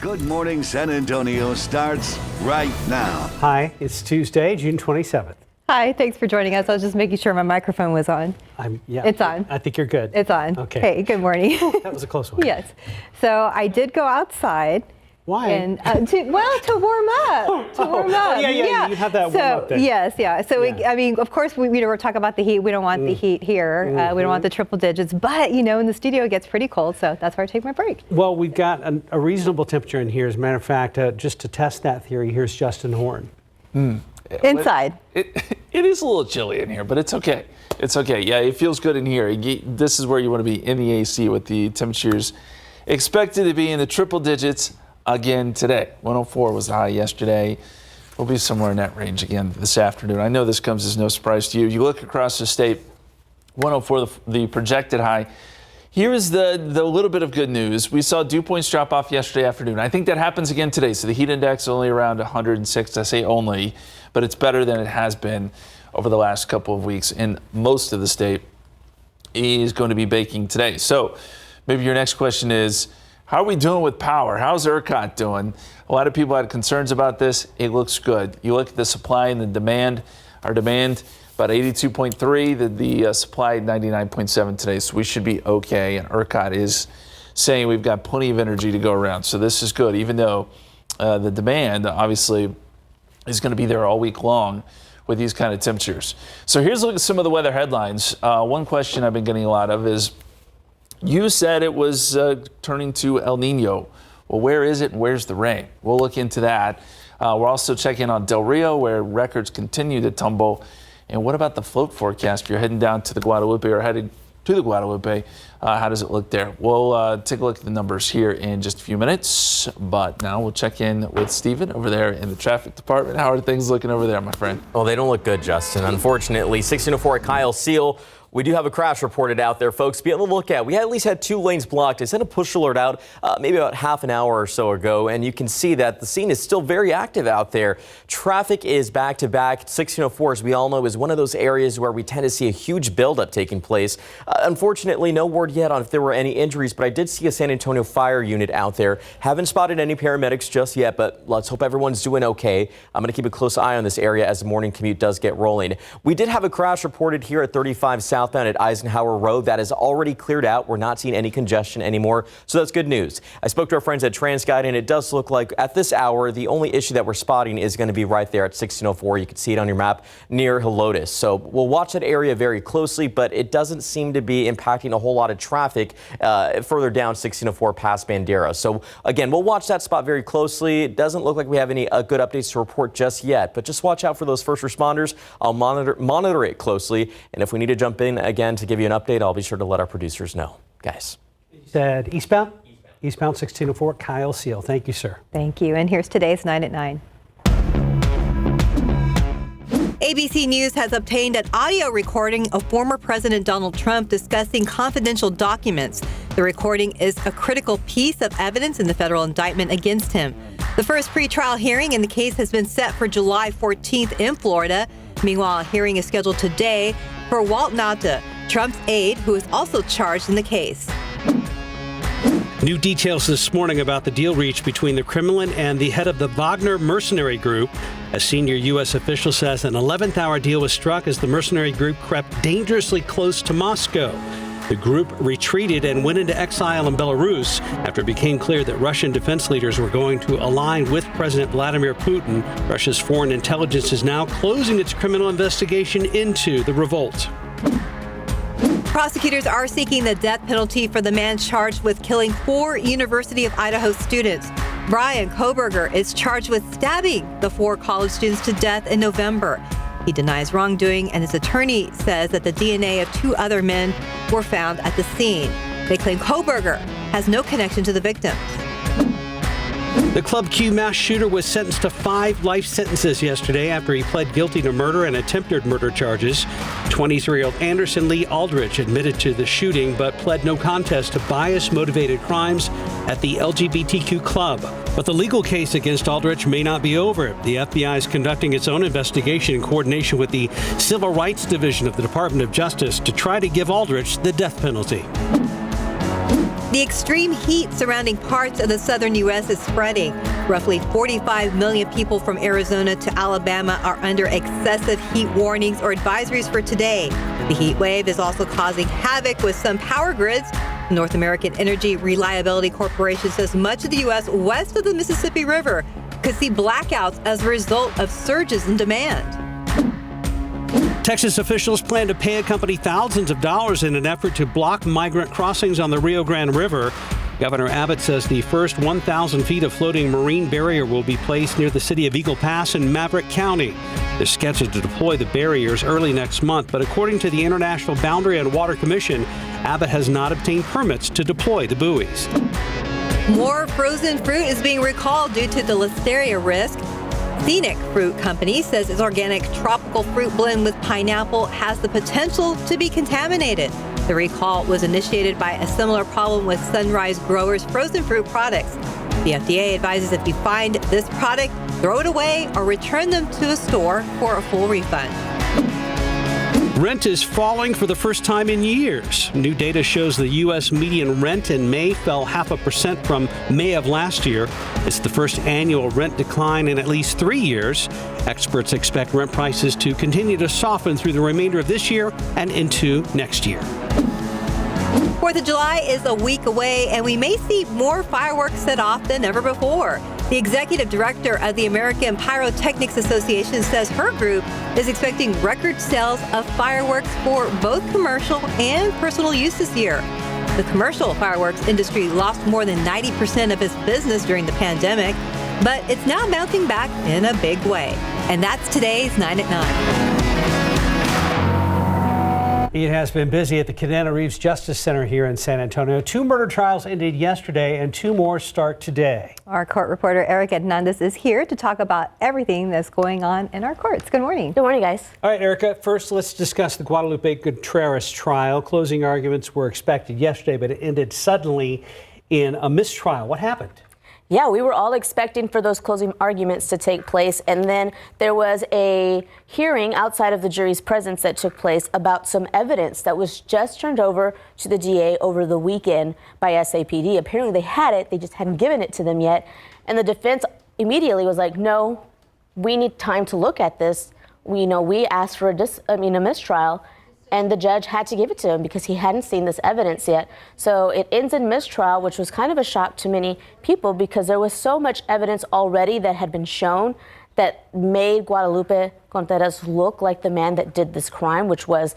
Good Morning San Antonio starts right now. Hi, it's Tuesday, June 27th. Hi, thanks for joining us. I was just making sure my microphone was on. It's on. I think you're good. It's on. Okay. Hey, good morning. That was a close one. Yes. So I did go outside. Why? And to warm up. Yeah. You have that warm up there. Yes, yeah. So of course, we're talking about the heat. We don't want the heat here. We don't want the triple digits. But in the studio it gets pretty cold, so that's where I take my break. Well, we've got a reasonable temperature in here. As a matter of fact, just to test that theory, here's Justin Horn. Inside. It is a little chilly in here, but it's okay. It's okay. Yeah, it feels good in here. This is where you want to be, in the AC, with the temperatures expected to be in the triple digits again today. 104 was the high yesterday. We'll be somewhere in that range again this afternoon. I know this comes as no surprise to you. You look across the state, 104 the projected high. Here is the little bit of good news. We saw dew points drop off yesterday afternoon. I think that happens again today. So the heat index is only around 106. I say only, but it's better than it has been over the last couple of weeks. And most of the state is going to be baking today. So maybe your next question is, how are we doing with power? How's ERCOT doing? A lot of people had concerns about this. It looks good. You look at the supply and the demand. Our demand about 82.3, the supply 99.7 today, so we should be okay. And ERCOT is saying we've got plenty of energy to go around, so this is good, even though the demand obviously is going to be there all week long with these kind of temperatures. So here's a look at some of the weather headlines. One question I've been getting a lot of is, you said it was turning to El Nino. Well, where is it and where's the rain? We'll look into that. We're also checking on Del Rio, where records continue to tumble. And what about the float forecast? If you're heading down to the Guadalupe or headed to the Guadalupe, how does it look there? We'll take a look at the numbers here in just a few minutes. But now we'll check in with Steven over there in the traffic department. How are things looking over there, my friend? Well, they don't look good, Justin. Unfortunately, 1604 at Kyle Seal. We do have a crash reported out there, folks. Be able to look at. We at least had 2 lanes blocked. I sent a push alert out maybe about half an hour or so ago, and you can see that the scene is still very active out there. Traffic is back to back. 1604, as we all know, is one of those areas where we tend to see a huge buildup taking place. Unfortunately, no word yet on if there were any injuries, but I did see a San Antonio fire unit out there. Haven't spotted any paramedics just yet, but let's hope everyone's doing okay. I'm going to keep a close eye on this area as the morning commute does get rolling. We did have a crash reported here at 35 southbound at Eisenhower Road. That is already cleared out. We're not seeing any congestion anymore, so that's good news. I spoke to our friends at TransGuide, and it does look like at this hour, the only issue that we're spotting is going to be right there at 1604. You can see it on your map near Helotes. So we'll watch that area very closely, but it doesn't seem to be impacting a whole lot of traffic further down 1604 past Bandera. So again, we'll watch that spot very closely. It doesn't look like we have any good updates to report just yet, but just watch out for those first responders. I'll monitor it closely, and if we need to jump in again to give you an update, I'll be sure to let our producers know. Guys. You said eastbound? Eastbound 1604, Kyle Seal. Thank you, sir. Thank you. And here's today's 9 at 9. ABC News has obtained an audio recording of former President Donald Trump discussing confidential documents. The recording is a critical piece of evidence in the federal indictment against him. The first pretrial hearing in the case has been set for July 14th in Florida. Meanwhile, a hearing is scheduled today for Walt Nauta, Trump's aide, who is also charged in the case. New details this morning about the deal reached between the Kremlin and the head of the Wagner mercenary group. A senior U.S. official says an 11th hour deal was struck as the mercenary group crept dangerously close to Moscow. The group retreated and went into exile in Belarus after it became clear that Russian defense leaders were going to align with President Vladimir Putin. Russia's foreign intelligence is now closing its criminal investigation into the revolt. Prosecutors are seeking the death penalty for the man charged with killing 4 University of Idaho students. Brian Koberger is charged with stabbing the 4 college students to death in November. He denies wrongdoing, and his attorney says that the DNA of 2 other men were found at the scene. They claim Koberger has no connection to the victims. The Club Q mass shooter was sentenced to 5 life sentences yesterday after he pled guilty to murder and attempted murder charges. 23-year-old Anderson Lee Aldrich admitted to the shooting but pled no contest to bias-motivated crimes at the LGBTQ club. But the legal case against Aldrich may not be over. The FBI is conducting its own investigation in coordination with the Civil Rights Division of the Department of Justice to try to give Aldrich the death penalty. The extreme heat surrounding parts of the southern U.S. is spreading. Roughly 45 million people from Arizona to Alabama are under excessive heat warnings or advisories for today. The heat wave is also causing havoc with some power grids. North American Energy Reliability Corporation says much of the U.S. west of the Mississippi River could see blackouts as a result of surges in demand. Texas officials plan to pay a company thousands of dollars in an effort to block migrant crossings on the Rio Grande River. Governor Abbott says the first 1,000 feet of floating marine barrier will be placed near the city of Eagle Pass in Maverick County. They're scheduled to deploy the barriers early next month, but according to the International Boundary and Water Commission, Abbott has not obtained permits to deploy the buoys. More frozen fruit is being recalled due to the listeria risk. Scenic Fruit Company says its organic tropical fruit blend with pineapple has the potential to be contaminated. The recall was initiated by a similar problem with Sunrise Growers' frozen fruit products. The FDA advises if you find this product, throw it away or return them to a store for a full refund. Rent is falling for the first time in years. New data shows the U.S. median rent in May fell 0.5% from May of last year. It's the first annual rent decline in at least 3 years. Experts expect rent prices to continue to soften through the remainder of this year and into next year. 4th of July is a week away, and we may see more fireworks set off than ever before. The executive director of the American Pyrotechnics Association says her group is expecting record sales of fireworks for both commercial and personal use this year. The commercial fireworks industry lost more than 90% of its business during the pandemic, but it's now bouncing back in a big way. And that's today's 9 at 9. It has been busy at the Canana Reeves Justice Center here in San Antonio. 2 murder trials ended yesterday and 2 more start today. Our court reporter Erica Hernandez is here to talk about everything that's going on in our courts. Good morning. Good morning, guys. All right, Erica, first let's discuss the Guadalupe Contreras trial. Closing arguments were expected yesterday, but it ended suddenly in a mistrial. What happened? Yeah, we were all expecting for those closing arguments to take place, and then there was a hearing outside of the jury's presence that took place about some evidence that was just turned over to the DA over the weekend by SAPD. Apparently they had it, they just hadn't given it to them yet, and the defense immediately was like, no, we need time to look at this. We asked for a mistrial, and the judge had to give it to him because he hadn't seen this evidence yet. So it ends in mistrial, which was kind of a shock to many people because there was so much evidence already that had been shown that made Guadalupe Contreras look like the man that did this crime, which was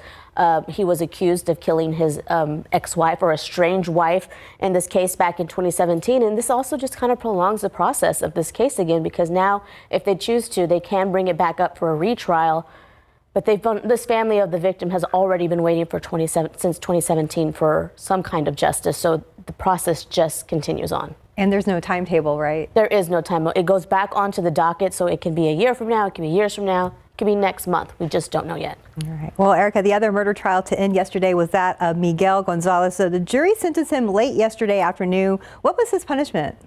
he was accused of killing his ex-wife or estranged wife in this case back in 2017. And this also just kind of prolongs the process of this case again, because now if they choose to, they can bring it back up for a retrial. But this family of the victim has already been waiting for since 2017 for some kind of justice. So the process just continues on. And there's no timetable, right? There is no time. It goes back onto the docket. So it can be a year from now. It can be years from now. It can be next month. We just don't know yet. All right. Well, Erica, the other murder trial to end yesterday was that of Miguel Gonzalez. So the jury sentenced him late yesterday afternoon. What was his punishment?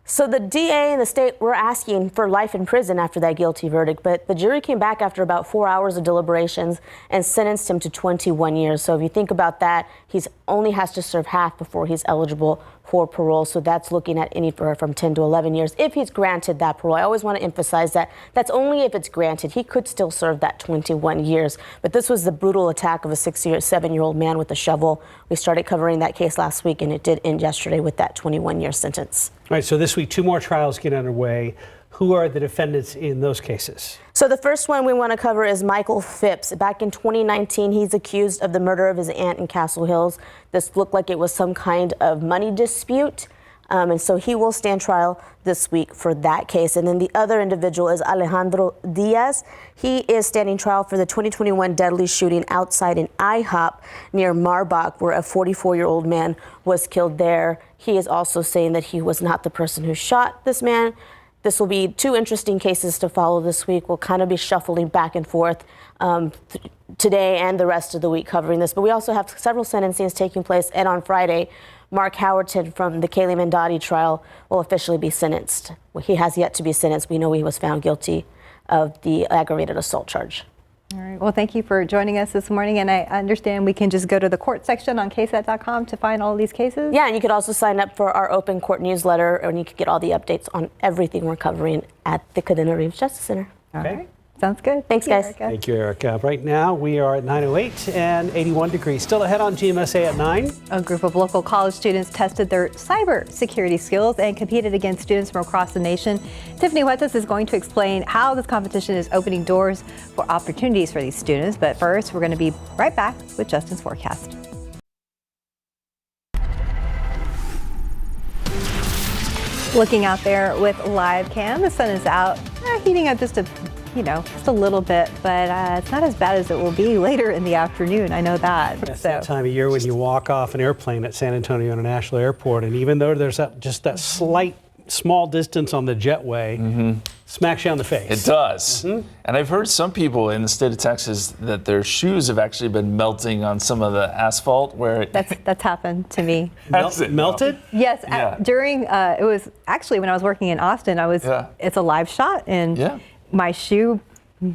So the DA and the state were asking for life in prison after that guilty verdict, but the jury came back after about 4 hours of deliberations and sentenced him to 21 years. So if you think about that, he only has to serve half before he's eligible for parole. So that's looking at anywhere from 10 to 11 years if he's granted that parole. I always want to emphasize that that's only if it's granted. He could still serve that 21 years. But this was the brutal attack of a 7-year-old man with a shovel. We started covering that case last week, and it did end yesterday with that 21-year sentence. All right, so this week 2 more trials get underway. Who are the defendants in those cases? So the first one we want to cover is Michael Phipps. Back in 2019, he's accused of the murder of his aunt in Castle Hills. This looked like it was some kind of money dispute. And so he will stand trial this week for that case. And then the other individual is Alejandro Diaz. He is standing trial for the 2021 deadly shooting outside an IHOP near Marbach, where a 44-year-old man was killed there. He is also saying that he was not the person who shot this man. This will be 2 interesting cases to follow this week. We'll kind of be shuffling back and forth today and the rest of the week covering this. But we also have several sentencings taking place. And on Friday, Mark Howerton from the Kaylee Mandotti trial will officially be sentenced. Well, he has yet to be sentenced. We know he was found guilty of the aggravated assault charge. All right. Well, thank you for joining us this morning. And I understand we can just go to the court section on KSAT.com to find all of these cases? Yeah, and you could also sign up for our open court newsletter, and you could get all the updates on everything we're covering at the Cadena Reeves Justice Center. All right. Sounds good. Thanks, guys. Erica. Thank you, Erica. Right now, we are at 9:08 and 81 degrees. Still ahead on GMSA at 9. A group of local college students tested their cybersecurity skills and competed against students from across the nation. Tiffany Huertas is going to explain how this competition is opening doors for opportunities for these students. But first, we're going to be right back with Justin's forecast. Looking out there with live cam, the sun is out, heating up just a little bit, but it's not as bad as it will be later in the afternoon. I know that. That's that time of year when you walk off an airplane at San Antonio International Airport, and even though there's just that small distance on the jetway, smacks you on the face. It does. And I've heard some people in the state of Texas that their shoes have actually been melting on some of the asphalt where That's happened to me. Melted? Yes, Yeah. during it was actually when I was working in Austin. It's a live shot, and my shoe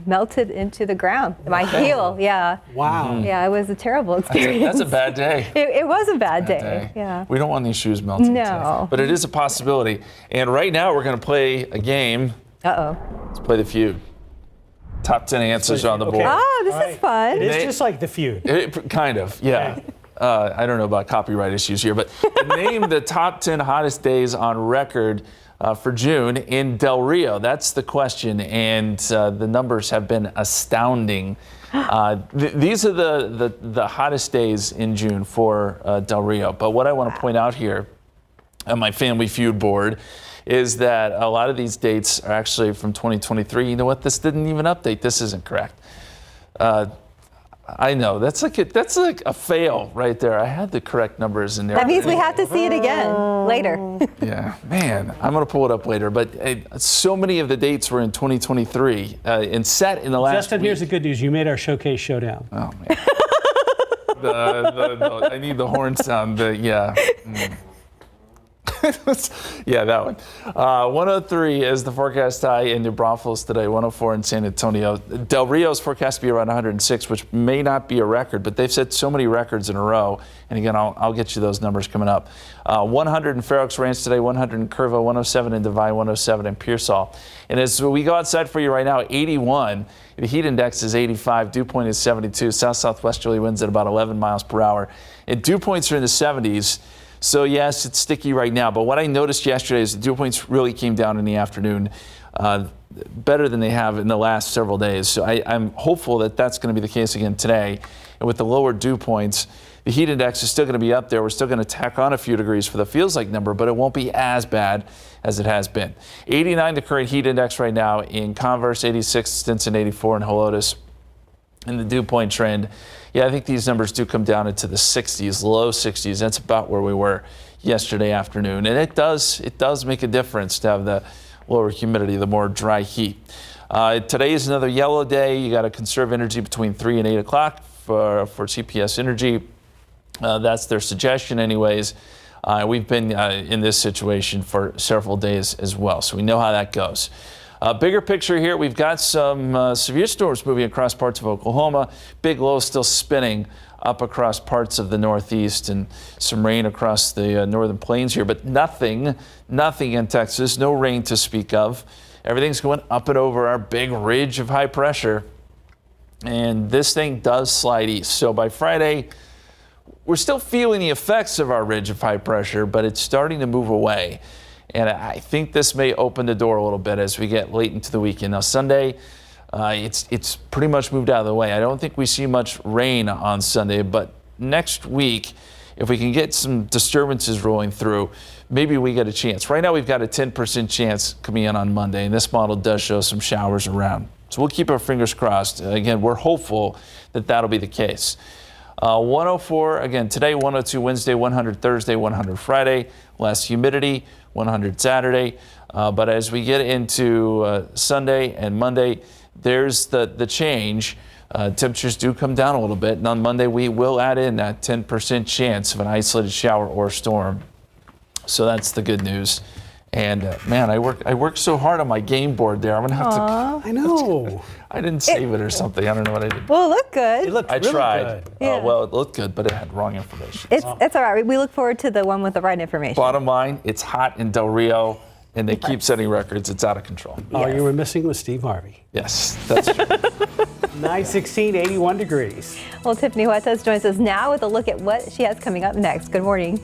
melted into the ground. My heel, yeah. Wow. Yeah, it was a terrible experience. That's a bad day. It was a bad day. Yeah. We don't want these shoes melting. No. But it is a possibility. And right now we're going to play a game. Uh-oh. Let's play the feud. Top 10 answers on the board. Oh, this is fun. It is just like the feud. Kind of, yeah. I don't know about copyright issues here, but name the top 10 hottest days on record for June in Del Rio. That's the question, and the numbers have been astounding. These are the hottest days in June for Del Rio. But what I want to point out here on my Family Feud board is that a lot of these dates are actually from 2023. You know what? This didn't even update. This isn't correct. I know that's like a fail right there. I had the correct numbers in there. That means we have to see it again later. Yeah, man, I'm gonna pull it up later. But so many of the dates were in 2023 and set in the last. Justin, here's the good news. You made our showcase showdown. Oh man. I need the horn sound. Yeah, that one. 103 is the forecast high in New Braunfels today, 104 in San Antonio. Del Rio's forecast to be around 106, which may not be a record, but they've set so many records in a row. And again, I'll get you those numbers coming up. 100 in Fair Oaks Ranch today, 100 in Kerrville, 107 in Divine, 107 in Pearsall. And as we go outside for you right now, 81. The heat index is 85. Dew point is 72. South-southwesterly winds at about 11 miles per hour. And dew points are in the 70s. So yes, it's sticky right now, but what I noticed yesterday is the dew points really came down in the afternoon, better than they have in the last several days. So I'm hopeful that that's going to be the case again today. And with the lower dew points, the heat index is still going to be up there. We're still going to tack on a few degrees for the feels like number, but it won't be as bad as it has been. 89, the current heat index right now in Converse, 86, Stinson, 84 in Helotes. And the dew point trend, yeah, I think these numbers do come down into the 60s, low 60s. That's about where we were yesterday afternoon. And it does make a difference to have the lower humidity, the more dry heat. Today is another yellow day. You got to conserve energy between 3 and 8 o'clock for CPS Energy. That's their suggestion anyways. We've been in this situation for several days as well, so we know how that goes. Bigger picture here, we've got some severe storms moving across parts of Oklahoma. Big low still spinning up across parts of the Northeast, and some rain across the northern plains here, but nothing in Texas, no rain to speak of. Everything's going up and over our big ridge of high pressure, and this thing does slide east. So by Friday, we're still feeling the effects of our ridge of high pressure, but it's starting to move away. And I think this may open the door a little bit as we get late into the weekend. Now, Sunday, it's pretty much moved out of the way. I don't think we see much rain on Sunday, but next week, if we can get some disturbances rolling through, maybe we get a chance. Right now, we've got a 10% chance coming in on Monday, and this model does show some showers around. So we'll keep our fingers crossed. Again, we're hopeful that that'll be the case. 104, again, today, 102 Wednesday, 100 Thursday, 100 Friday, less humidity, 100 Saturday. But as we get into Sunday and Monday, there's the change. Temperatures do come down a little bit. And on Monday, we will add in that 10% chance of an isolated shower or storm. So that's the good news. And man, I worked so hard on my game board there. I'm gonna have to. I know. I didn't save it or something. I don't know what I did. Well, look good. It looked I really tried. good. Yeah. Well, it looked good, but it had wrong information. It's all right. We look forward to the one with the right information. Bottom line, it's hot in Del Rio, and they keep setting records. It's out of control. All you were missing was Steve Harvey. Yes, that's true. 9:16, 81 degrees. Well, Tiffany Huertas joins us now with a look at what she has coming up next. Good morning.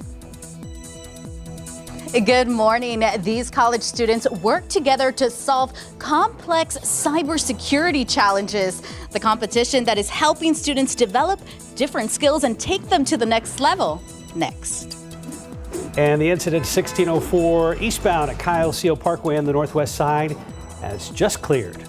Good morning. These college students work together to solve complex cybersecurity challenges. The competition that is helping students develop different skills and take them to the next level. Next. And the incident 1604 eastbound at Kyle Seal Parkway on the northwest side has just cleared.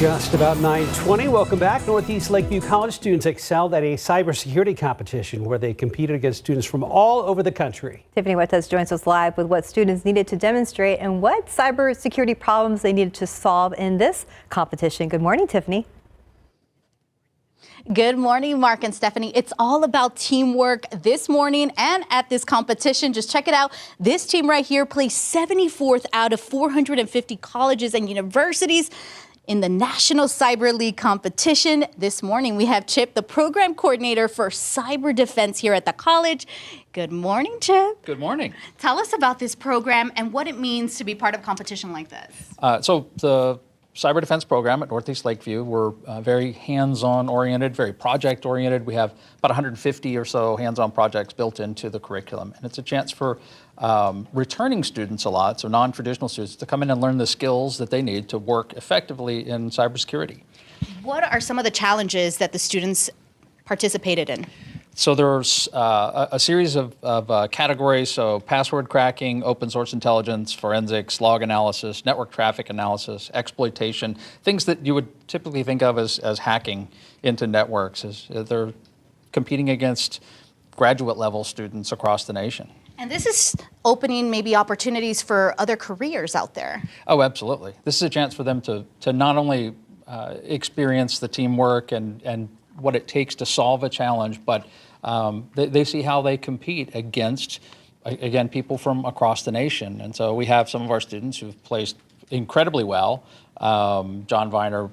Just about 9:20. Welcome back. Northeast Lakeview College students excelled at a cybersecurity competition where they competed against students from all over the country. Tiffany Huertas joins us live with what students needed to demonstrate and what cybersecurity problems they needed to solve in this competition. Good morning, Tiffany. Good morning, Mark and Stephanie. It's all about teamwork this morning and at this competition. Just check it out. This team right here placed 74th out of 450 colleges and universities in the National Cyber League competition. This morning, we have Chip, the program coordinator for cyber defense here at the college. Good morning, Chip. Good morning. Tell us about this program and what it means to be part of a competition like this. So the cyber defense program at Northeast Lakeview, we're very hands-on oriented, very project oriented. We have about 150 or so hands-on projects built into the curriculum. And it's a chance for returning students a lot, so non-traditional students, to come in and learn the skills that they need to work effectively in cybersecurity. What are some of the challenges that the students participated in? So there's a series of categories, so password cracking, open source intelligence, forensics, log analysis, network traffic analysis, exploitation, things that you would typically think of as hacking into networks. They're competing against graduate level students across the nation. And this is opening maybe opportunities for other careers out there. Oh, absolutely. This is a chance for them to not only experience the teamwork and what it takes to solve a challenge, but they see how they compete against, again, people from across the nation. And so we have some of our students who've placed incredibly well. John Viner,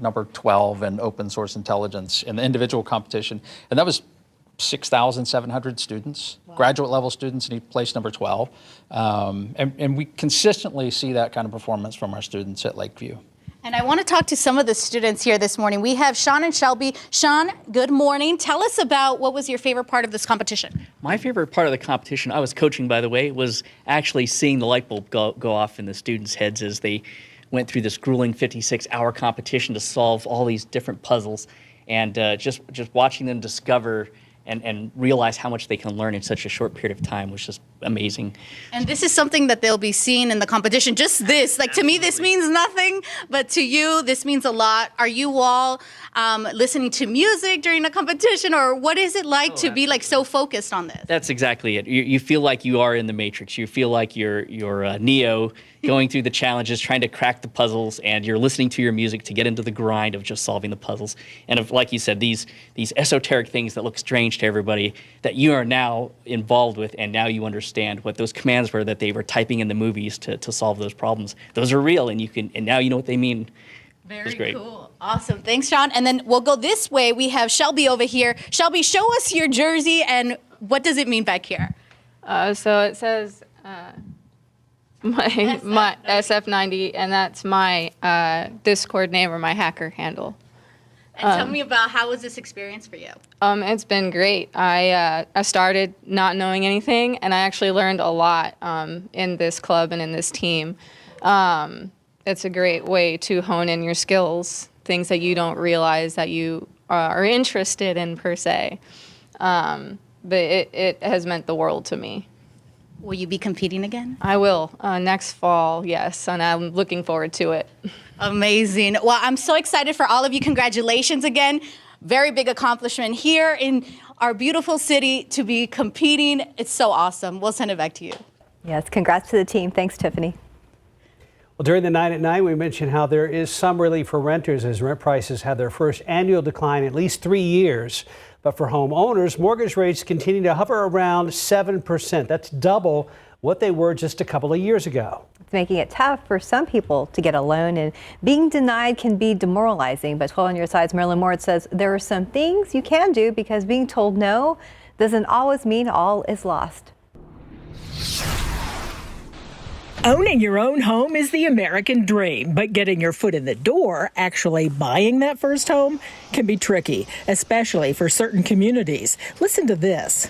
number 12 in open source intelligence in the individual competition. And that was 6,700 students, graduate level students, and he placed number 12. And we consistently see that kind of performance from our students at Lakeview. And I want to talk to some of the students here this morning. We have Sean and Shelby. Sean, good morning. Tell us about what was your favorite part of this competition. My favorite part of the competition, I was coaching, by the way, was actually seeing the light bulb go off in the students' heads as they went through this grueling 56-hour competition to solve all these different puzzles, and just watching them discover and realize how much they can learn in such a short period of time was just amazing. And this is something that they'll be seeing in the competition. Just this, like to me, this means nothing, but to you, this means a lot. Are you all listening to music during the competition, or what is it like to be like so focused on this? That's exactly it. You feel like you are in the Matrix. You feel like you're Neo going through the challenges, trying to crack the puzzles, and you're listening to your music to get into the grind of just solving the puzzles. And of, like you said, these esoteric things that look strange to everybody that you are now involved with, and now you understand what those commands were that they were typing in the movies to solve those problems. Those are real, and now you know what they mean. Very great. cool. Awesome. Thanks, Sean. And then we'll go this way. We have Shelby over here. Shelby, show us your jersey, and what does it mean back here? So it says my SF90, and that's my Discord name or my hacker handle. And tell me about how was this experience for you? It's been great. I started not knowing anything, and I actually learned a lot in this club and in this team. It's a great way to hone in your skills, things that you don't realize that you are interested in per se. But it has meant the world to me. Will you be competing again? I will. Next fall, yes, and I'm looking forward to it. Amazing. Well, I'm so excited for all of you. Congratulations again. Very big accomplishment here in our beautiful city to be competing. It's so awesome. We'll send it back to you. Yes, congrats to the team. Thanks, Tiffany. Well, during the 9 at 9, we mentioned how there is some relief for renters as rent prices had their first annual decline in at least 3 years. But for homeowners, mortgage rates continue to hover around 7%. That's double what they were just a couple of years ago. It's making it tough for some people to get a loan, and being denied can be demoralizing. But 12 on your side's Marilyn Moritz says there are some things you can do because being told no doesn't always mean all is lost. Owning your own home is the American dream, but getting your foot in the door, actually buying that first home, can be tricky, especially for certain communities. Listen to this.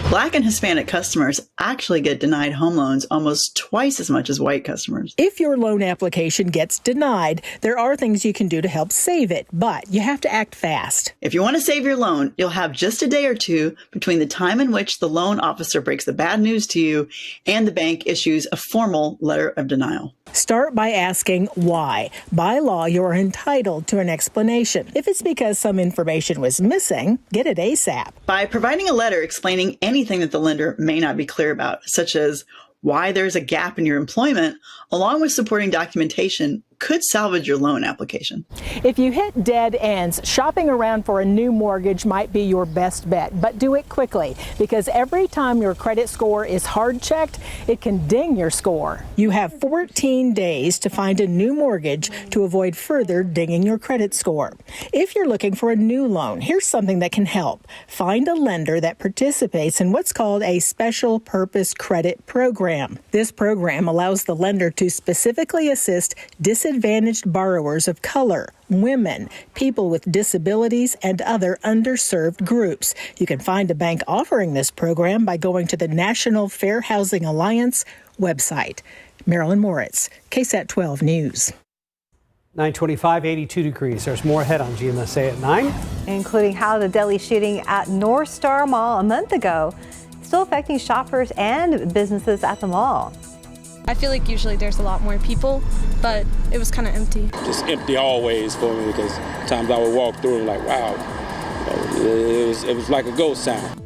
Black and Hispanic customers actually get denied home loans almost twice as much as white customers. If your loan application gets denied, there are things you can do to help save it, but you have to act fast. If you want to save your loan, you'll have just a day or two between the time in which the loan officer breaks the bad news to you and the bank issues a formal letter of denial. Start by asking why. By law, you are entitled to an explanation. If it's because some information was missing, get it ASAP. By providing a letter explaining anything that the lender may not be clear about, such as why there's a gap in your employment, along with supporting documentation, could salvage your loan application. If you hit dead ends, shopping around for a new mortgage might be your best bet, but do it quickly because every time your credit score is hard checked, it can ding your score. You have 14 days to find a new mortgage to avoid further dinging your credit score. If you're looking for a new loan, here's something that can help. Find a lender that participates in what's called a special purpose credit program. This program allows the lender to specifically assist disadvantaged borrowers of color, women, people with disabilities, and other underserved groups. You can find a bank offering this program by going to the National Fair Housing Alliance website. Marilyn Moritz, KSAT 12 News. 925, 82 degrees. There's more ahead on GMSA at 9. Including how the deadly shooting at North Star Mall a month ago is still affecting shoppers and businesses at the mall. I feel like usually there's a lot more people, but it was kind of empty. Just empty hallways for me because times I would walk through and like, wow, it was like a ghost town.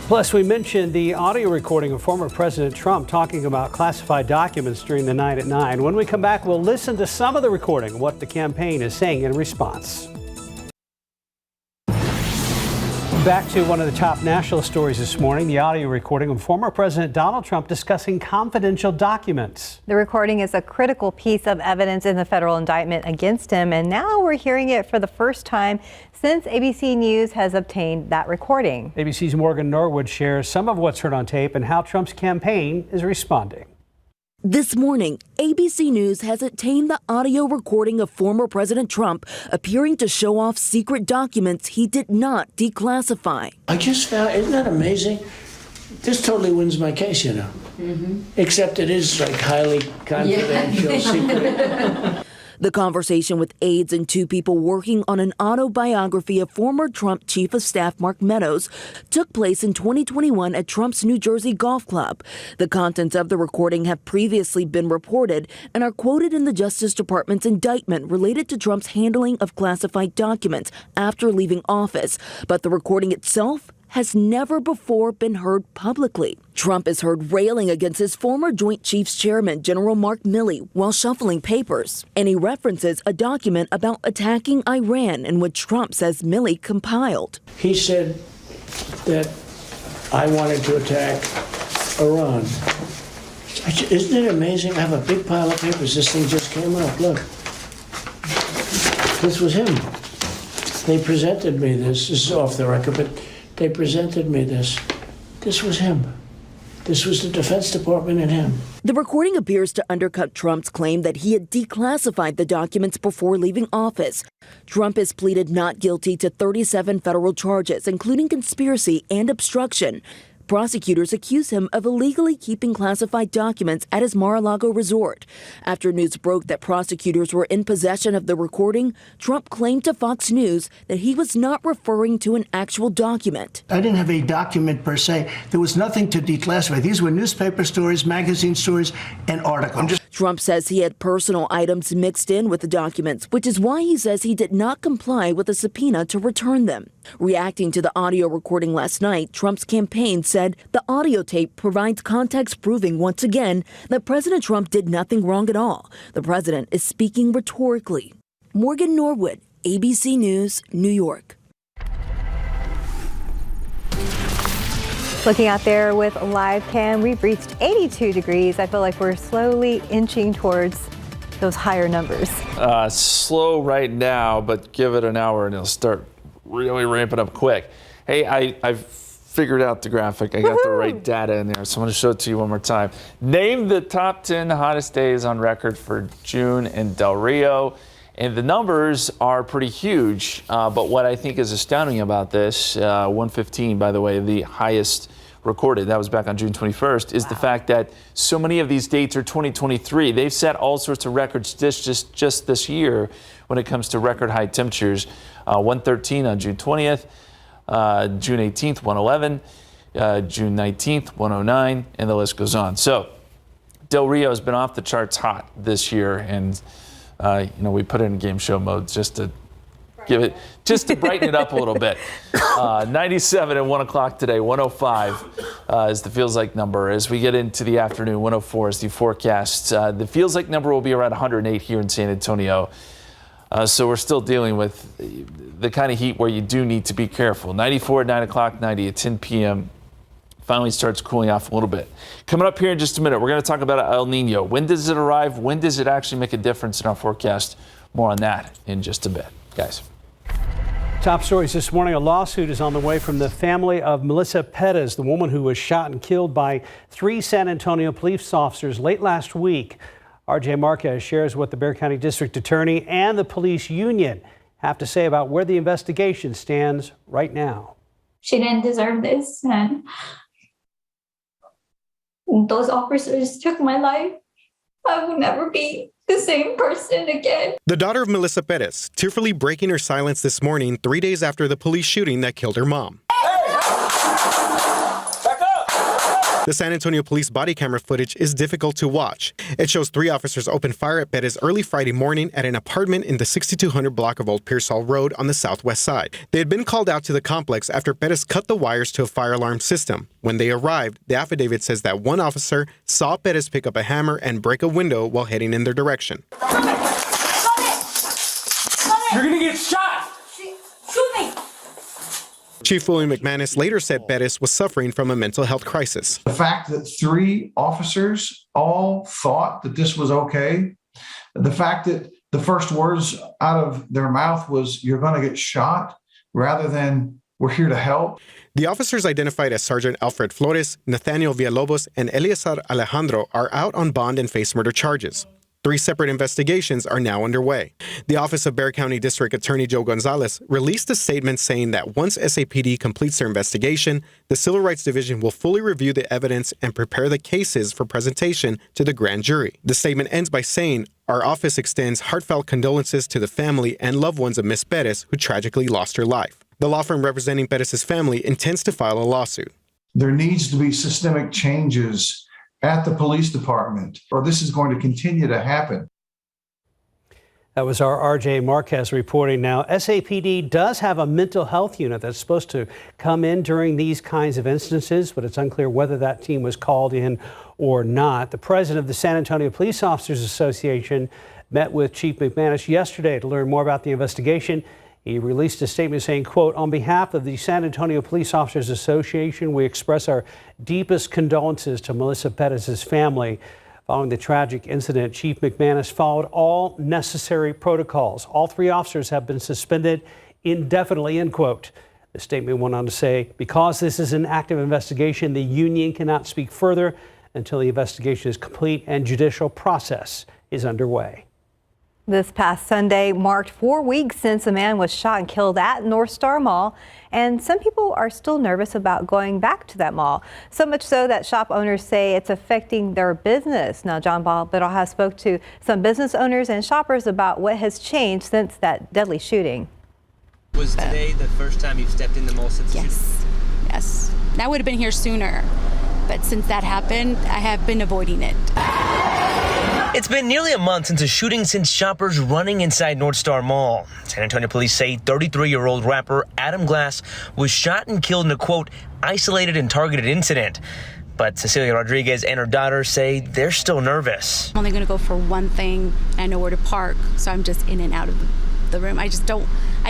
Plus, we mentioned the audio recording of former President Trump talking about classified documents during the 9 at 9. When we come back, we'll listen to some of the recording, what the campaign is saying in response. Back to one of the top national stories this morning, the audio recording of former President Donald Trump discussing confidential documents. The recording is a critical piece of evidence in the federal indictment against him, and now we're hearing it for the first time since ABC News has obtained that recording. ABC's Morgan Norwood shares some of what's heard on tape and how Trump's campaign is responding. This morning, ABC News has obtained the audio recording of former President Trump appearing to show off secret documents he did not declassify. I just found, isn't that amazing? This totally wins my case, you know. Except it is like highly confidential, secret. The conversation with aides and two people working on an autobiography of former Trump Chief of Staff Mark Meadows took place in 2021 at Trump's New Jersey Golf Club. The contents of the recording have previously been reported and are quoted in the Justice Department's indictment related to Trump's handling of classified documents after leaving office. But the recording itself has never before been heard publicly. Trump is heard railing against his former Joint Chiefs Chairman, General Mark Milley, while shuffling papers. And he references a document about attacking Iran in which Trump says Milley compiled. He said that I wanted to attack Iran. Isn't it amazing? I have a big pile of papers. This thing just came up. Look. This was him. They presented me this. This is off the record, but they presented me this. This was him. This was the Defense Department and him. The recording appears to undercut Trump's claim that he had declassified the documents before leaving office. Trump has pleaded not guilty to 37 federal charges, including conspiracy and obstruction. Prosecutors accuse him of illegally keeping classified documents at his Mar-a-Lago resort. After news broke that prosecutors were in possession of the recording, Trump claimed to Fox News that he was not referring to an actual document. I didn't have a document per se. There was nothing to declassify. These were newspaper stories, magazine stories, and articles. Trump says he had personal items mixed in with the documents, which is why he says he did not comply with a subpoena to return them. Reacting to the audio recording last night, Trump's campaign said the audio tape provides context proving once again that President Trump did nothing wrong at all. The president is speaking rhetorically. Morgan Norwood, ABC News, New York. Looking out there with a live cam, we've reached 82 degrees. I feel like we're slowly inching towards those higher numbers. Slow right now, but give it an hour and it'll start really ramping up quick. Hey, I've figured out the graphic. I got the right data in there, so I'm going to show it to you one more time. Name the top 10 hottest days on record for June in Del Rio. And the numbers are pretty huge, but what I think is astounding about this, 115, by the way, the highest recorded, that was back on June 21st, is the fact that so many of these dates are 2023. They've set all sorts of records just this year when it comes to record high temperatures. 113 on June 20th, June 18th, 111, June 19th, 109, and the list goes on. So Del Rio has been off the charts hot this year, and we put it in game show mode just to brighten it up a little bit. 97 at 1 o'clock today, 105 is the feels like number. As we get into the afternoon, 104 is the forecast. The feels like number will be around 108 here in San Antonio. So we're still dealing with the kind of heat where you do need to be careful. 94 at 9 o'clock, 90 at 10 p.m. Finally starts cooling off a little bit. Coming up here in just a minute, we're going to talk about El Nino. When does it arrive? When does it actually make a difference in our forecast? More on that in just a bit, guys. Top stories this morning. A lawsuit is on the way from the family of Melissa Pettis, the woman who was shot and killed by 3 San Antonio police officers late last week. RJ Marquez shares what the Bexar County District Attorney and the police union have to say about where the investigation stands right now. She didn't deserve this, and those officers took my life. I will never be the same person again. The daughter of Melissa Pettis tearfully breaking her silence this morning, 3 days after the police shooting that killed her mom. The San Antonio police body camera footage is difficult to watch. It shows 3 officers open fire at Pettis early Friday morning at an apartment in the 6200 block of Old Pearsall Road on the southwest side. They had been called out to the complex after Pettis cut the wires to a fire alarm system. When they arrived, the affidavit says that one officer saw Pettis pick up a hammer and break a window while heading in their direction. Stop it! Stop it! You're gonna get shot! Shoot me! Chief William McManus later said Pettis was suffering from a mental health crisis. The fact that 3 officers all thought that this was okay, the fact that the first words out of their mouth was, "You're going to get shot," rather than, "We're here to help." The officers identified as Sergeant Alfred Flores, Nathaniel Villalobos, and Eleazar Alejandro are out on bond and face murder charges. 3 separate investigations are now underway. The Office of Bexar County District Attorney Joe Gonzalez released a statement saying that once SAPD completes their investigation, the Civil Rights Division will fully review the evidence and prepare the cases for presentation to the grand jury. The statement ends by saying, "Our office extends heartfelt condolences to the family and loved ones of Ms. Pettis, who tragically lost her life." The law firm representing Pettis' family intends to file a lawsuit. There needs to be systemic changes at the police department, or this is going to continue to happen. That was our RJ Marquez reporting. Now, SAPD does have a mental health unit that's supposed to come in during these kinds of instances, but it's unclear whether that team was called in or not. The president of the San Antonio Police Officers Association met with Chief McManus yesterday to learn more about the investigation. He released a statement saying, quote, "On behalf of the San Antonio Police Officers Association, we express our deepest condolences to Melissa Pettis' family. Following the tragic incident, Chief McManus followed all necessary protocols. All 3 officers have been suspended indefinitely," end quote. The statement went on to say, "Because this is an active investigation, the union cannot speak further until the investigation is complete and judicial process is underway." This past Sunday marked 4 weeks since a man was shot and killed at North Star Mall, and some people are still nervous about going back to that mall. So much so that shop owners say it's affecting their business. Now, John Barajas has spoke to some business owners and shoppers about what has changed since that deadly shooting. Was today the first time you've stepped in the mall since the shooting? Yes. I would have been here sooner, but since that happened, I have been avoiding it. It's been nearly a month since a shooting sent shoppers running inside North Star Mall. San Antonio police say 33-year-old rapper Adam Glass was shot and killed in a, quote, isolated and targeted incident. But Cecilia Rodriguez and her daughter say they're still nervous. I'm only going to go for one thing. I know where to park, so I'm just in and out of the room. I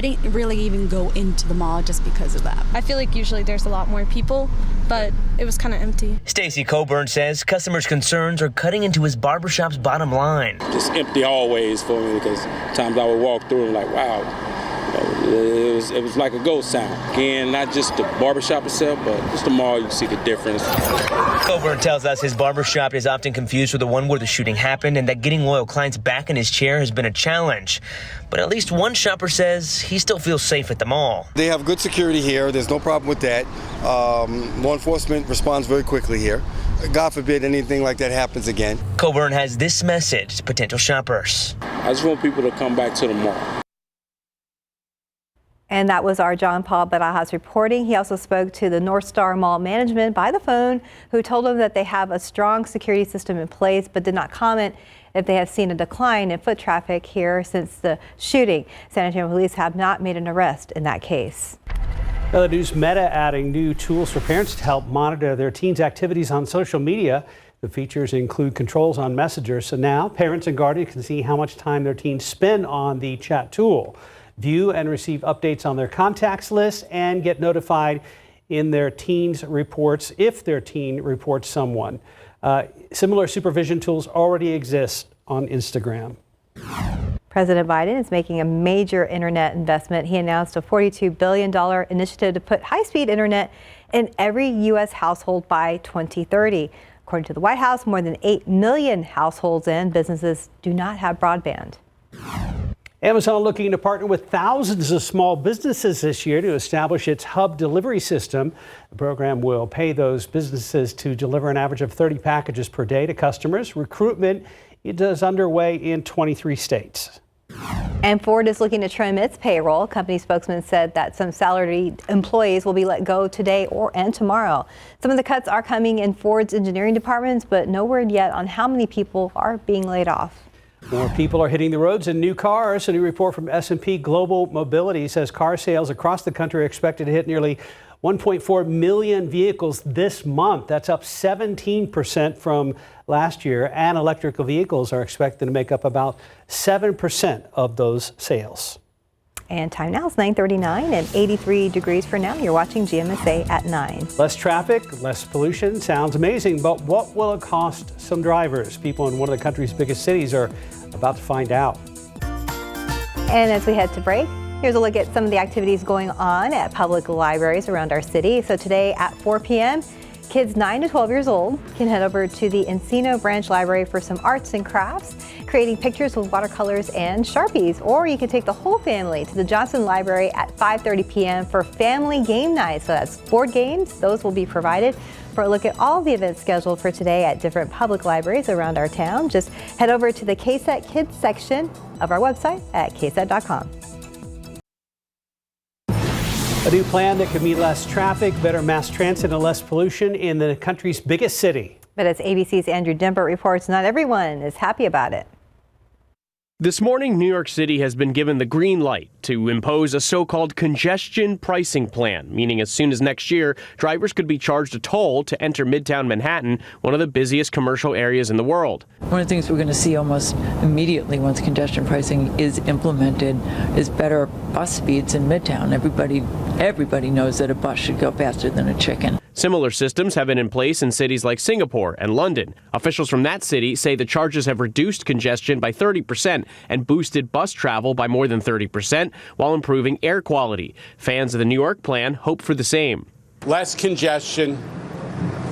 didn't really even go into the mall just because of that. I feel like usually there's a lot more people, but it was kind of empty. Stacy Coburn says customers' concerns are cutting into his barbershop's bottom line. Just empty hallways for me because times I would walk through and like, wow. It was like a ghost sound. Again, not just the barbershop itself, but just the mall, you see the difference. Coburn tells us his barbershop is often confused with the one where the shooting happened and that getting loyal clients back in his chair has been a challenge. But at least one shopper says he still feels safe at the mall. They have good security here. There's no problem with that. Law enforcement responds very quickly here. God forbid anything like that happens again. Coburn has this message to potential shoppers. I just want people to come back to the mall. And that was our John Paul Barajas reporting. He also spoke to the North Star Mall management by the phone, who told him that they have a strong security system in place, but did not comment if they have seen a decline in foot traffic here since the shooting. San Antonio police have not made an arrest in that case. Other news, Meta adding new tools for parents to help monitor their teens' activities on social media. The features include controls on Messenger, so now parents and guardians can see how much time their teens spend on the chat tool, view and receive updates on their contacts list, and get notified in their teens' reports if their teen reports someone. Similar supervision tools already exist on Instagram. President Biden is making a major internet investment. He announced a $42 billion initiative to put high-speed internet in every U.S. household by 2030. According to the White House, more than 8 million households and businesses do not have broadband. Amazon looking to partner with thousands of small businesses this year to establish its hub delivery system. The program will pay those businesses to deliver an average of 30 packages per day to customers. Recruitment is underway in 23 states. And Ford is looking to trim its payroll. Company spokesman said that some salaried employees will be let go today and tomorrow. Some of the cuts are coming in Ford's engineering departments, but no word yet on how many people are being laid off. More people are hitting the roads in new cars. A new report from S&P Global Mobility says car sales across the country are expected to hit nearly 1.4 million vehicles this month. That's up 17% from last year, and electrical vehicles are expected to make up about 7% of those sales. And time now is 9:39 and 83 degrees for now. You're watching GMSA at 9. Less traffic, less pollution. Sounds amazing, but what will it cost some drivers? People in one of the country's biggest cities are about to find out. And as we head to break, here's a look at some of the activities going on at public libraries around our city. So today at 4 p.m., kids 9 to 12 years old can head over to the Encino Branch Library for some arts and crafts, creating pictures with watercolors and Sharpies. Or you can take the whole family to the Johnson Library at 5:30 p.m. for family game night. So that's board games. Those will be provided. For a look at all the events scheduled for today at different public libraries around our town, just head over to the KSAT Kids section of our website at ksat.com. A new plan that could mean less traffic, better mass transit, and less pollution in the country's biggest city. But as ABC's Andrew Dimbert reports, not everyone is happy about it. This morning, New York City has been given the green light to impose a so-called congestion pricing plan, meaning as soon as next year, drivers could be charged a toll to enter Midtown Manhattan, one of the busiest commercial areas in the world. One of the things we're going to see almost immediately once congestion pricing is implemented is better bus speeds in Midtown. Everybody knows that a bus should go faster than a chicken. Similar systems have been in place in cities like Singapore and London. Officials from that city say the charges have reduced congestion by 30% and boosted bus travel by more than 30% while improving air quality. Fans of the New York plan hope for the same. Less congestion,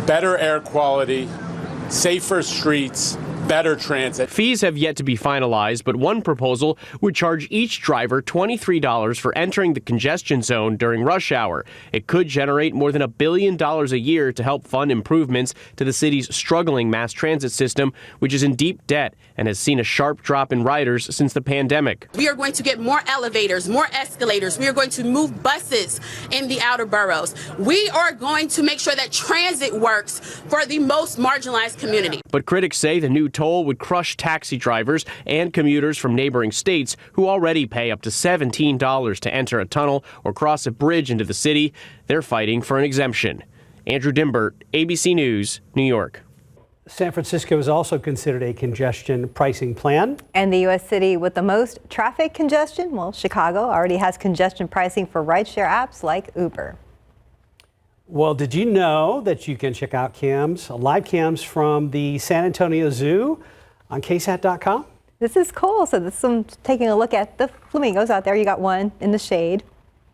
better air quality, safer streets, better transit. Fees have yet to be finalized, but one proposal would charge each driver $23 for entering the congestion zone during rush hour. It could generate more than $1 billion a year to help fund improvements to the city's struggling mass transit system, which is in deep debt and has seen a sharp drop in riders since the pandemic. We are going to get more elevators, more escalators. We are going to move buses in the outer boroughs. We are going to make sure that transit works for the most marginalized community. But critics say the new toll would crush taxi drivers and commuters from neighboring states who already pay up to $17 to enter a tunnel or cross a bridge into the city. They're fighting for an exemption. Andrew Dimbert, ABC News, New York. San Francisco is also considered a congestion pricing plan. And the U.S. city with the most traffic congestion, well, Chicago already has congestion pricing for rideshare apps like Uber. Well, did you know that you can check out live cams from the San Antonio Zoo on KSAT.com? This is cool. So this is taking a look at the flamingos out there. You got one in the shade.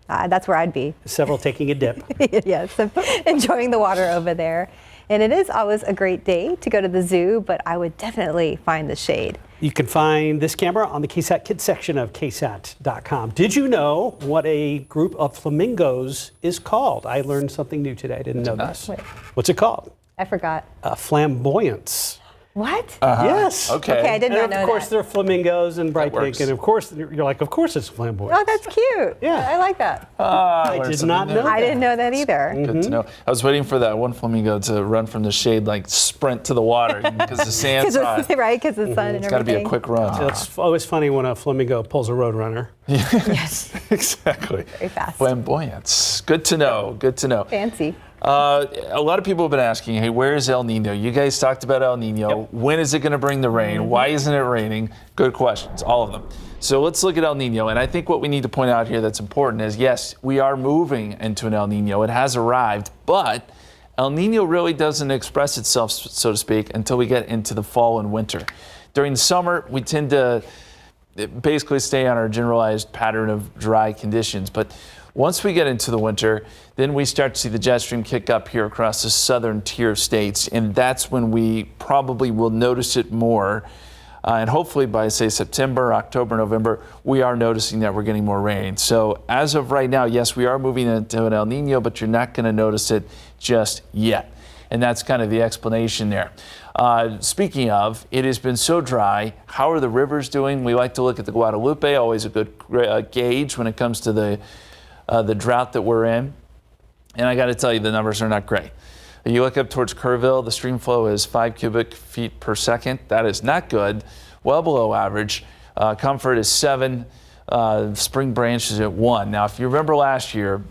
That's where I'd be. Several taking a dip. Yes, enjoying the water over there. And it is always a great day to go to the zoo, but I would definitely find the shade. You can find this camera on the KSAT Kids section of KSAT.com. Did you know what a group of flamingos is called? I learned something new today. I didn't know this. Wait. What's it called? I forgot. Flamboyance. What? Yes. Okay, I did not know that. Of course, they're flamingos and bright pink, and of course, you're like, of course it's flamboyant. Oh, that's cute. Yeah. I like that. I did not know that. I didn't know that either. Good to know. I was waiting for that one flamingo to run from the shade, like sprint to the water because the sand's hot. Right, because the sun and everything. It's got to be a quick run. It's always funny when a flamingo pulls a roadrunner. Yes. Exactly. Very fast. Flamboyance. Good to know. Good to know. Fancy. A lot of people have been asking, hey, where is El Nino? You guys talked about El Nino. Yep. When is it going to bring the rain? Why isn't it raining? Good questions, all of them. So let's look at El Nino. And I think what we need to point out here that's important is, yes, we are moving into an El Nino. It has arrived, but El Nino really doesn't express itself, so to speak, until we get into the fall and winter. During the summer, we tend to basically stay on our generalized pattern of dry conditions. But once we get into the winter, then we start to see the jet stream kick up here across the southern tier of states, and that's when we probably will notice it more. And hopefully by, say, September, October, November, we are noticing that we're getting more rain. So as of right now, yes, we are moving into an El Nino, but you're not going to notice it just yet. And that's kind of the explanation there. Speaking of, it has been so dry. How are the rivers doing? We like to look at the Guadalupe, always a good gauge when it comes to the drought that we're in. And I got to tell you, the numbers are not great. You look up towards Kerrville, the stream flow is 5 cubic feet per second. That is not good, well below average. Comfort is 7, Spring Branch is at 1. Now, if you remember last year,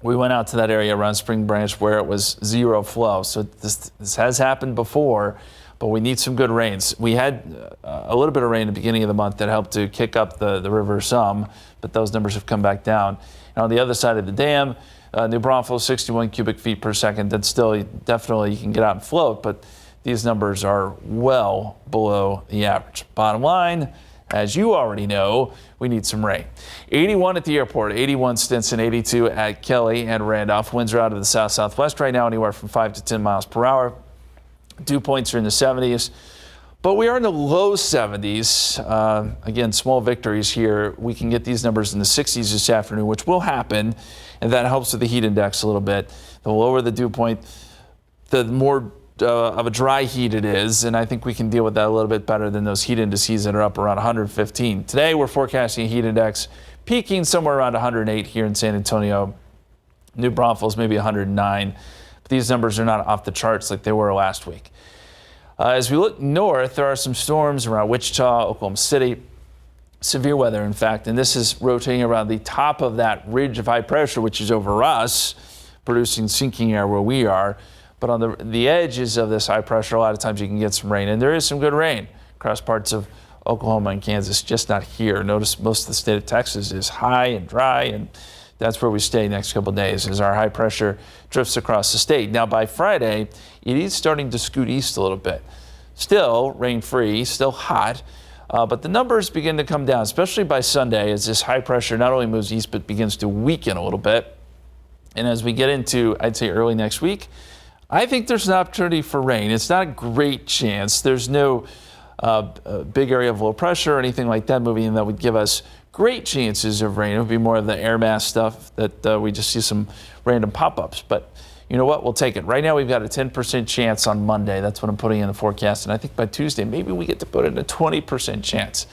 we went out to that area around Spring Branch where it was 0 flow. So this has happened before, but we need some good rains. We had a little bit of rain at the beginning of the month that helped to kick up the river some, but those numbers have come back down. And on the other side of the dam, New Braunfels, 61 cubic feet per second. That's still definitely, you can get out and float, but these numbers are well below the average. Bottom line, as you already know, we need some rain. 81 at the airport, 81 Stinson, 82 at Kelly and Randolph. Winds are out of the south-southwest right now, anywhere from 5 to 10 miles per hour. Dew points are in the 70s. But we are in the low 70s. Again, small victories here. We can get these numbers in the 60s this afternoon, which will happen, and that helps with the heat index a little bit. The lower the dew point, the more of a dry heat it is, and I think we can deal with that a little bit better than those heat indices that are up around 115. Today, we're forecasting a heat index peaking somewhere around 108 here in San Antonio. New Braunfels, maybe 109. But these numbers are not off the charts like they were last week. As we look north, there are some storms around Wichita, Oklahoma City. Severe weather, in fact, and this is rotating around the top of that ridge of high pressure, which is over us, producing sinking air where we are. But on the edges of this high pressure, a lot of times you can get some rain, and there is some good rain across parts of Oklahoma and Kansas, just not here. Notice most of the state of Texas is high and dry, and that's where we stay next couple of days as our high pressure drifts across the state. Now, by Friday, it is starting to scoot east a little bit. Still rain-free, still hot, but the numbers begin to come down, especially by Sunday as this high pressure not only moves east, but begins to weaken a little bit. And as we get into, I'd say, early next week, I think there's an opportunity for rain. It's not a great chance. There's no big area of low pressure or anything like that moving in that would give us great chances of rain. It would be more of the air mass stuff that we just see some random pop-ups. But you know what? We'll take it. Right now, we've got a 10% chance on Monday. That's what I'm putting in the forecast. And I think by Tuesday, maybe we get to put in a 20% chance.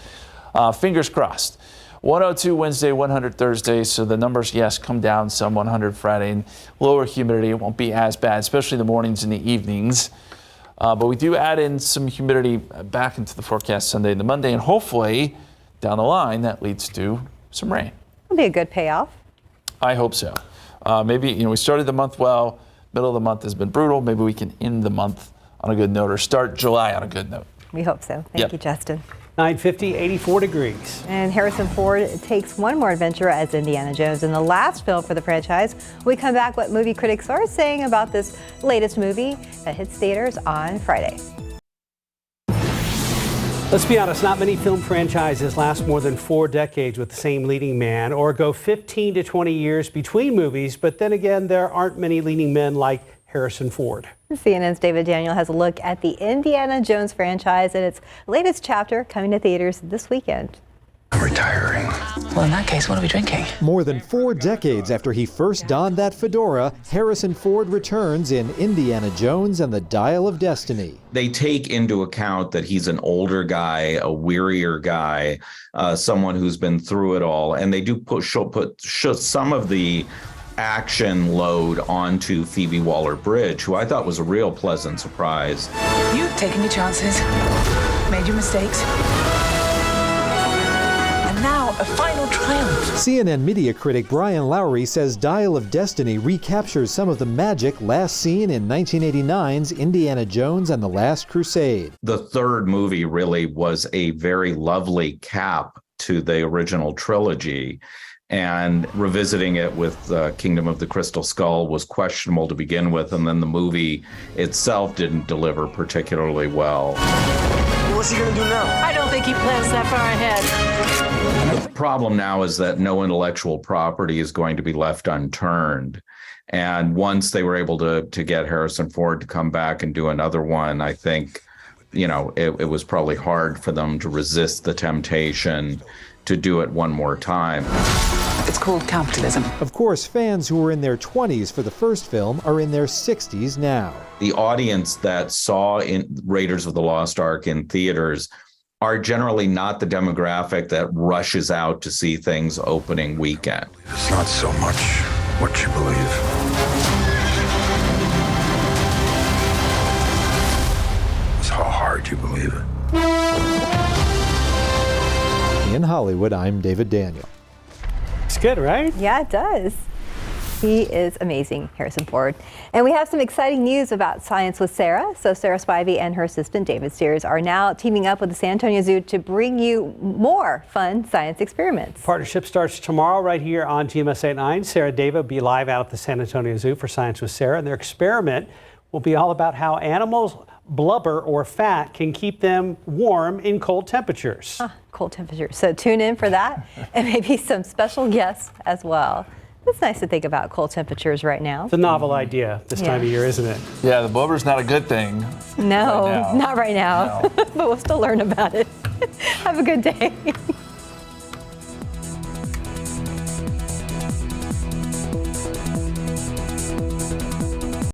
Fingers crossed. 102 Wednesday, 100 Thursday. So the numbers, yes, come down some. 100 Friday, and lower humidity. It won't be as bad, especially the mornings and the evenings. But we do add in some humidity back into the forecast Sunday into Monday, and hopefully down the line that leads to some rain. It'll be a good payoff. I hope so. Maybe, we started the month well, middle of the month has been brutal. Maybe we can end the month on a good note or start July on a good note. We hope so. Thank you, Justin. 9:50, 84 degrees. And Harrison Ford takes one more adventure as Indiana Jones in the last film for the franchise. We come back what movie critics are saying about this latest movie that hits theaters on Friday. Let's be honest, not many film franchises last more than 4 decades with the same leading man or go 15 to 20 years between movies. But then again, there aren't many leading men like Harrison Ford. CNN's David Daniel has a look at the Indiana Jones franchise and its latest chapter coming to theaters this weekend. I'm retiring. Well, in that case, what are we drinking? More than 4 decades after he first donned that fedora, Harrison Ford returns in Indiana Jones and the Dial of Destiny. They take into account that he's an older guy, a wearier guy, someone who's been through it all, and they do put some of the action load onto Phoebe Waller-Bridge, who I thought was a real pleasant surprise. You've taken your chances, made your mistakes, and now a final triumph. CNN media critic Brian Lowry says Dial of Destiny recaptures some of the magic last seen in 1989's Indiana Jones and the Last Crusade. The third movie really was a very lovely cap to the original trilogy. And revisiting it with Kingdom of the Crystal Skull was questionable to begin with, and then the movie itself didn't deliver particularly well. What's he gonna do now? I don't think he plans that far ahead. The problem now is that no intellectual property is going to be left unturned. And once they were able to get Harrison Ford to come back and do another one, I think, it was probably hard for them to resist the temptation to do it one more time. It's called capitalism. Of course, fans who were in their 20s for the first film are in their 60s now. The audience that saw in Raiders of the Lost Ark in theaters are generally not the demographic that rushes out to see things opening weekend. It's not so much what you believe. It's how hard you believe it. In Hollywood, I'm David Daniel. It's good, right? Yeah, it does. He is amazing, Harrison Ford. And we have some exciting news about Science with Sarah. So Sarah Spivey and her assistant, David Steers, are now teaming up with the San Antonio Zoo to bring you more fun science experiments. Partnership starts tomorrow right here on GMSA 9. Sarah and David will be live out at the San Antonio Zoo for Science with Sarah. And their experiment will be all about how animals' blubber or fat can keep them warm in cold temperatures. Cold temperatures. So tune in for that and maybe some special guests as well. It's nice to think about cold temperatures right now. It's a novel idea this time of year, isn't it? Yeah, the blubber's not a good thing. No, right now. not right now. No. But we'll still learn about it. Have a good day.